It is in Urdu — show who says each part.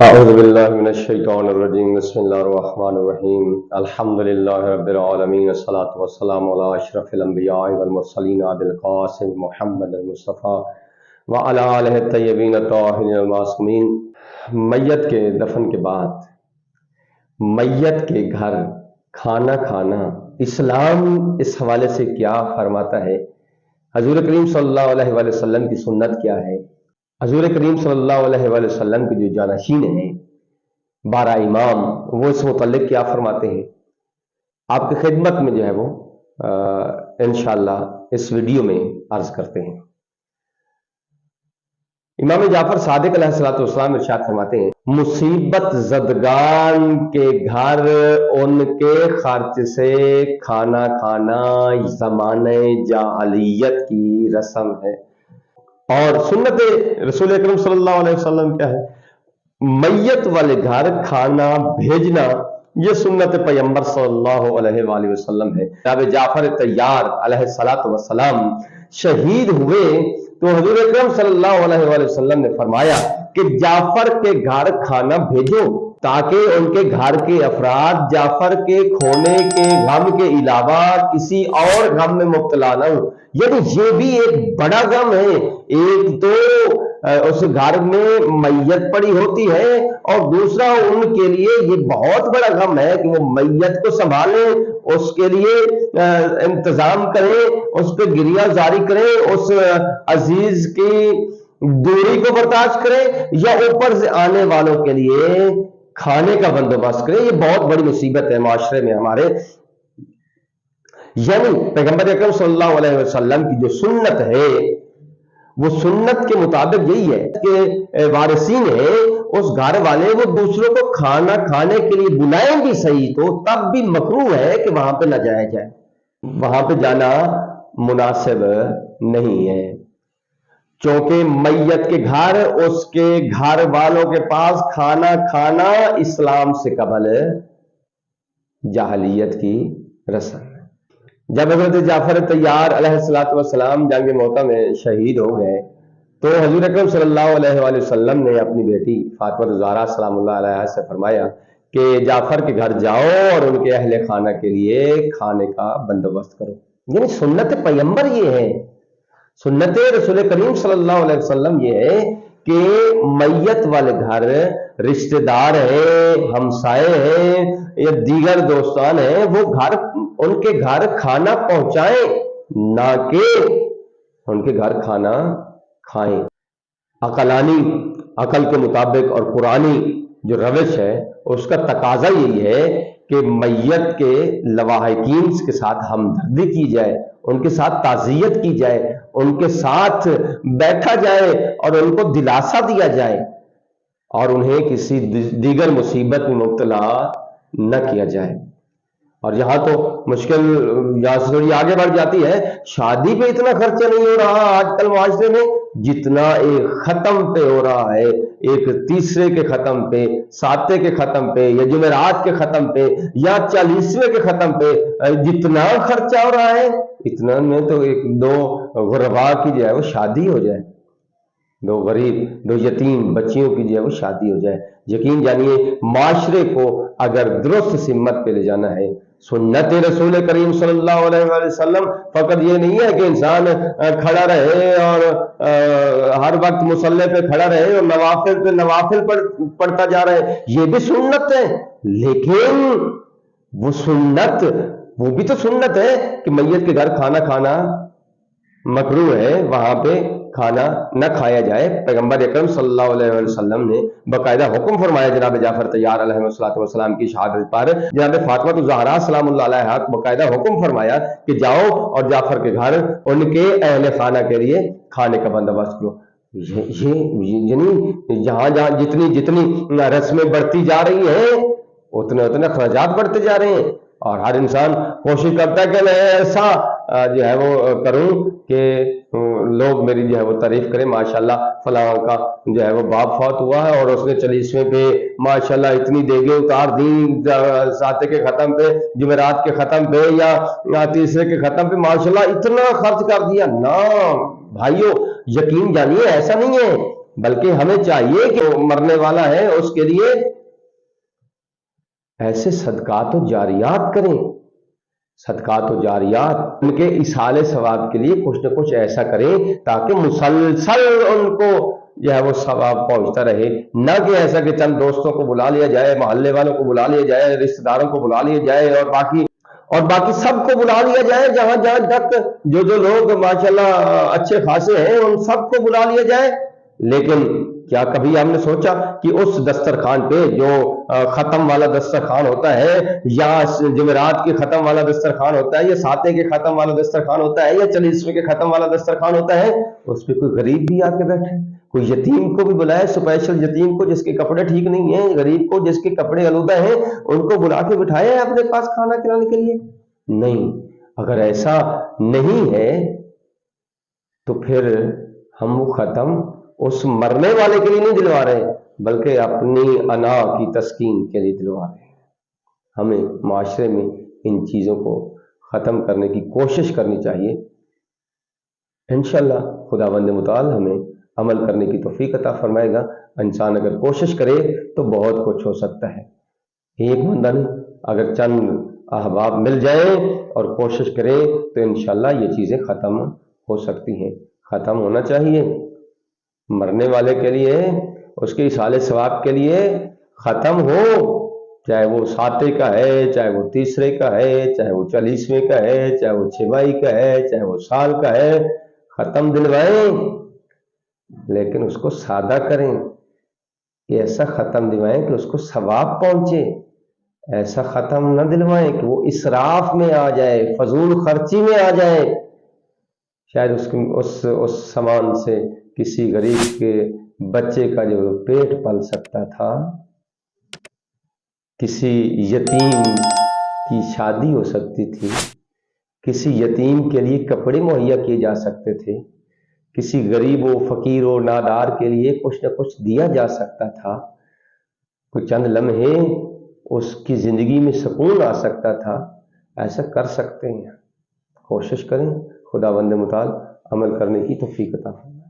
Speaker 1: اعوذ باللہ من الشیطان الرجیم بسم اللہ الرحمن الرحیم الحمد للہ رب العالمین والصلاة والسلام علی اشرف الانبیاء والمرسلین ابی القاسم محمد المصطفیٰ وعلی آلہ الطیبین الطاہرین المعصومین۔ میت کے دفن کے بعد میت کے گھر کھانا کھانا اسلام اس حوالے سے کیا فرماتا ہے؟ حضور کریم صلی اللہ علیہ وآلہ وسلم کی سنت کیا ہے؟ حضور کریم صلی اللہ علیہ وآلہ وسلم کے جو جانشین ہیں 12 امام، وہ اس متعلق کیا فرماتے ہیں؟ آپ کی خدمت میں جو ہے وہ انشاءاللہ اس ویڈیو میں عرض کرتے ہیں۔ امام جعفر صادق علیہ السلام ارشاد فرماتے ہیں، مصیبت زدگان کے گھر ان کے خرچ سے کھانا کھانا زمانے جاہلیت کی رسم ہے۔ اور سنت رسول اکرم صلی اللہ علیہ وسلم کیا ہے؟ میت والے گھر کھانا بھیجنا، یہ سنت پیغمبر صلی اللہ علیہ وآلہ وسلم ہے۔ جناب جعفر طیار علیہ السلام شہید ہوئے تو حضور اکرم صلی اللہ علیہ وآلہ وسلم نے فرمایا کہ جعفر کے گھر کھانا بھیجو تاکہ ان کے گھر کے افراد جعفر کے کھونے کے غم کے علاوہ کسی اور غم میں مبتلا نہ ہوں۔ یعنی یہ بھی ایک بڑا غم ہے، ایک تو اس گھر میں میت پڑی ہوتی ہے اور دوسرا ان کے لیے یہ بہت بڑا غم ہے کہ وہ میت کو سنبھالیں، اس کے لیے انتظام کریں، اس پہ گریہ جاری کریں، اس عزیز کی دوری کو برداشت کریں، یا اوپر سے آنے والوں کے لیے کھانے کا بندوبست کریں۔ یہ بہت بڑی مصیبت ہے معاشرے میں ہمارے۔ یعنی پیغمبر اکرم صلی اللہ علیہ وسلم کی جو سنت ہے وہ سنت کے مطابق یہی ہے کہ وارثین ہیں اس گھر والے وہ دوسروں کو کھانا کھانے کے لیے بلائیں بھی صحیح تو تب بھی مکروہ ہے کہ وہاں پہ نہ جایا جائے، وہاں پہ جانا مناسب نہیں ہے، چونکہ میت کے گھر اس کے گھر والوں کے پاس کھانا کھانا اسلام سے قبل جاہلیت کی رسم ہے۔ جب حضرت جعفر طیار علیہ السلام جنگ موتا میں شہید ہو گئے تو حضور اکرم صلی اللہ علیہ وآلہ وسلم نے اپنی بیٹی فاطمہ الزہرا سلام اللہ علیہا سے فرمایا کہ جعفر کے گھر جاؤ اور ان کے اہل خانہ کے لیے کھانے کا بندوبست کرو۔ یعنی سنت پیغمبر یہ ہے، سنت رسول کریم صلی اللہ علیہ وسلم یہ ہے کہ میت والے گھر رشتہ دار ہیں، ہمسائے ہیں یا دیگر دوستان ہیں، وہ گھر ان کے گھر کھانا پہنچائیں، نہ کہ ان کے گھر کھانا کھائیں۔ عقلانی عقل کے مطابق اور قرآنی جو روش ہے اس کا تقاضا یہی ہے کہ میت کے لواحقین کے ساتھ ہمدردی کی جائے، ان کے ساتھ تعزیت کی جائے، ان کے ساتھ بیٹھا جائے اور ان کو دلاسا دیا جائے اور انہیں کسی دیگر مصیبت میں مبتلا نہ کیا جائے۔ اور یہاں تو مشکل یہاں سے تھوڑی آگے بڑھ جاتی ہے، شادی پہ اتنا خرچہ نہیں ہو رہا آج کل معاشرے میں جتنا ایک ختم پہ ہو رہا ہے، ایک تیسرے کے ختم پہ، ساتویں کے ختم پہ، یا جمعرات کے ختم پہ، یا 40ویں کے ختم پہ جتنا خرچہ ہو رہا ہے اتنا میں تو ایک دو غربا کی جو ہے وہ شادی ہو جائے، دو غریب دو یتیم بچیوں کی جو ہے وہ شادی ہو جائے۔ یقین جانیے معاشرے کو اگر درست سمت پہ لے جانا ہے، سنت رسول کریم صلی اللہ علیہ وآلہ وسلم فقط یہ نہیں ہے کہ انسان کھڑا رہے اور ہر وقت مصلی پہ کھڑا رہے اور نوافل پہ نوافل پڑھتا جا رہے ہیں، یہ بھی سنت ہے، لیکن وہ سنت وہ بھی تو سنت ہے کہ میت کے گھر کھانا کھانا مکروہ ہے، وہاں پہ کھانا نہ کھایا جائے۔ پیغمبر اکرم صلی اللہ علیہ وسلم نے باقاعدہ حکم فرمایا جناب جعفر طیار علیہ السلام کی شہادت پر، جناب فاطمہ الزہرا سلام اللہ علیہا باقاعدہ حکم فرمایا کہ جاؤ اور جعفر کے گھر ان کے اہل خانہ کے لیے کھانے کا بندوبست کرو۔ یعنی جہاں جہاں جتنی رسمیں بڑھتی جا رہی ہیں اتنے اخراجات بڑھتے جا رہے ہیں، اور ہر انسان کوشش کرتا ہے کہ میں ایسا جو ہے وہ کروں کہ لوگ میری جو ہے وہ تعریف کریں، ماشاءاللہ فلاں کا جو ہے وہ باپ فوت ہوا ہے اور اس نے 40ویں پہ ماشاءاللہ اتنی دیگیں اتار دی، ساتویں کے ختم پہ، جمعرات کے ختم پہ یا تیسرے کے ختم پہ ماشاءاللہ اتنا خرچ کر دیا۔ نہ بھائیو، یقین جانیے ایسا نہیں ہے، بلکہ ہمیں چاہیے کہ مرنے والا ہے اس کے لیے ایسے صدقات و جاریات کریں، صدقات و جاریات ان کے اصال ثواب کے لیے کچھ نہ کچھ ایسا کریں تاکہ مسلسل ان کو جو ہے وہ ثواب پہنچتا رہے، نہ کہ ایسا کہ چند دوستوں کو بلا لیا جائے، محلے والوں کو بلا لیا جائے، رشتہ داروں کو بلا لیا جائے، اور باقی سب کو بلا لیا جائے، جہاں جہاں تک جو لوگ ماشاءاللہ اچھے خاصے ہیں ان سب کو بلا لیا جائے، لیکن کیا کبھی ہم نے سوچا کہ اس دسترخوان پہ جو ختم والا دسترخوان ہوتا ہے، یا جمعرات کے ختم والا دسترخوان ہوتا ہے، یا ساتے کے ختم والا دسترخوان ہوتا ہے، یا 40ویں کے ختم والا دسترخوان ہوتا ہے، اس پہ کوئی غریب بھی آ کے بیٹھے، کوئی یتیم کو بھی بلائے، اسپیشل یتیم کو جس کے کپڑے ٹھیک نہیں ہیں، غریب کو جس کے کپڑے آلودہ ہیں، ان کو بلا کے بٹھائے اپنے پاس کھانا کھلانے کے لیے؟ نہیں، اگر ایسا نہیں ہے تو پھر ہم وہ ختم اس مرنے والے کے لیے نہیں دلوا رہے، بلکہ اپنی انا کی تسکین کے لیے دلوا رہے ہیں۔ ہمیں معاشرے میں ان چیزوں کو ختم کرنے کی کوشش کرنی چاہیے۔ انشاءاللہ خداوند متعال ہمیں عمل کرنے کی توفیق عطا فرمائے گا۔ انسان اگر کوشش کرے تو بہت کچھ ہو سکتا ہے، ایک بندہ نہیں، اگر چند احباب مل جائیں اور کوشش کرے تو انشاءاللہ یہ چیزیں ختم ہو سکتی ہیں۔ ختم ہونا چاہیے، مرنے والے کے لیے، اس کے اصال ثواب کے لیے ختم ہو، چاہے وہ ساتے کا ہے، چاہے وہ تیسرے کا ہے، چاہے وہ 40ویں کا ہے، چاہے وہ 6 کا ہے، چاہے وہ سال کا ہے، ختم دلوائیں، لیکن اس کو سادہ کریں، ایسا ختم دلوائیں کہ اس کو ثواب پہنچے، ایسا ختم نہ دلوائیں کہ وہ اسراف میں آ جائے، فضول خرچی میں آ جائے، شاید اس سامان سے کسی غریب کے بچے کا جو پیٹ پل سکتا تھا، کسی یتیم کی شادی ہو سکتی تھی، کسی یتیم کے لیے کپڑے مہیا کیے جا سکتے تھے، کسی غریب و فقیر و نادار کے لیے کچھ نہ کچھ دیا جا سکتا تھا، کوئی چند لمحے اس کی زندگی میں سکون آ سکتا تھا۔ ایسا کر سکتے ہیں، کوشش کریں، خداوند متعال عمل کرنے کی توفیق عطا فرمائے۔